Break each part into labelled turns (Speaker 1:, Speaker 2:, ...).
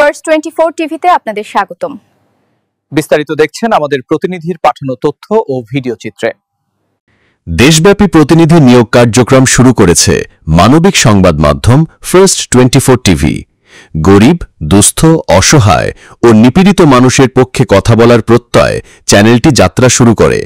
Speaker 1: First 24 টিভিতে আপনাদের স্বাগতম।
Speaker 2: বিস্তারিত দেখছেন আমাদের প্রতিনিধির পাঠানো তথ্য ও ভিডিও চিত্রে।
Speaker 3: দেশব্যাপী প্রতিনিধি নিয়োগ কার্যক্রম শুরু করেছে মানবিক সংবাদ মাধ্যম ফার্স্ট 24 টিভি। গরিব, দুস্থ, অসহায় ও নিপীড়িত মানুষের পক্ষে কথা বলার প্রত্যয় চ্যানেলটি যাত্রা শুরু করে।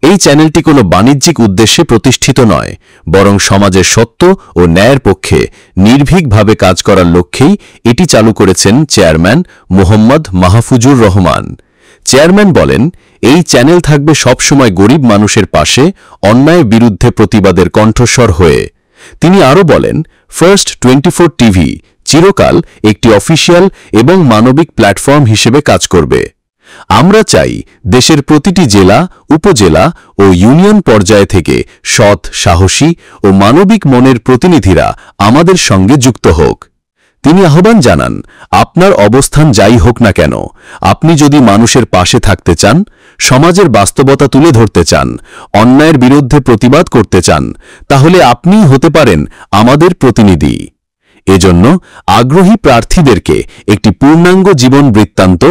Speaker 3: এই চ্যানেলটি কোনো বাণিজ্যিক উদ্দেশ্যে প্রতিষ্ঠিত নয়, বরং সমাজের সত্য ও ন্যায়ের পক্ষে নির্ভীকভাবে কাজ করার লক্ষ্যেই এটি চালু করেছেন চেয়ারম্যান মোহাম্মদ মাহফুজুর রহমান। চেয়ারম্যান বলেন, এই চ্যানেল থাকবে সবসময় গরিব মানুষের পাশে, অন্যায়ের বিরুদ্ধে প্রতিবাদের কণ্ঠস্বর হয়ে। তিনি আরও বলেন, ফার্স্ট 24 টিভি চিরকাল একটি অফিসিয়াল এবং মানবিক প্ল্যাটফর্ম হিসেবে কাজ করবে। আমরা চাই দেশের প্রতিটি জেলা, উপজেলা ও ইউনিয়ন পর্যায় থেকে সৎ, সাহসী ও মানবিক মনের প্রতিনিধিরা আমাদের সঙ্গে যুক্ত হোক। তিনি আহ্বান জানান, আপনার অবস্থান যাই হোক না কেন, আপনি যদি মানুষের পাশে থাকতে চান, সমাজের বাস্তবতা তুলে ধরতে চান, অন্যায়ের বিরুদ্ধে প্রতিবাদ করতে চান, তাহলে আপনিই হতে পারেন আমাদের প্রতিনিধি। এজন্য আগ্রহী প্রার্থীদেরকে একটি পূর্ণাঙ্গ জীবন বৃত্তান্ত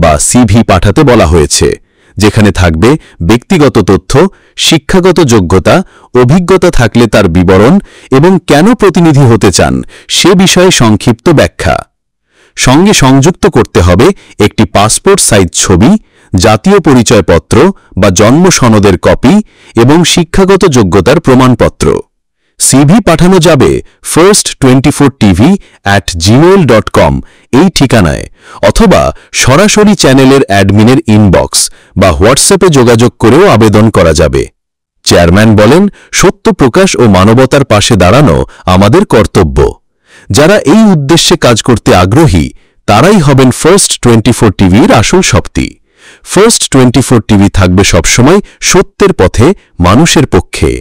Speaker 3: বা সিভি পাঠাতে বলা হয়েছে, যেখানে থাকবে ব্যক্তিগত তথ্য, শিক্ষাগত যোগ্যতা, অভিজ্ঞতা থাকলে তার বিবরণ এবং কেন প্রতিনিধি হতে চান সে বিষয়ে সংক্ষিপ্ত ব্যাখ্যা। সঙ্গে সংযুক্ত করতে হবে একটি পাসপোর্ট সাইজ ছবি, জাতীয় পরিচয়পত্র বা জন্ম সনদের কপি এবং শিক্ষাগত যোগ্যতার প্রমাণপত্র। সিভি পাঠানো যাবে first24tv@gmail.com এই ঠিকানায়, অথবা সরাসরি চ্যানেলের অ্যাডমিনের ইনবক্স বা হোয়াটসঅ্যাপে যোগাযোগ করেও আবেদন করা যাবে। চেয়ারম্যান বলেন, সত্য প্রকাশ ও মানবতার পাশে দাঁড়ানো আমাদের কর্তব্য। যারা এই উদ্দেশ্যে কাজ করতে আগ্রহী তারাই হবেন ফার্স্ট 24 টিভির আসল শক্তি। ফার্স্ট 24 টিভি থাকবে সবসময় সত্যের পথে, মানুষের পক্ষে।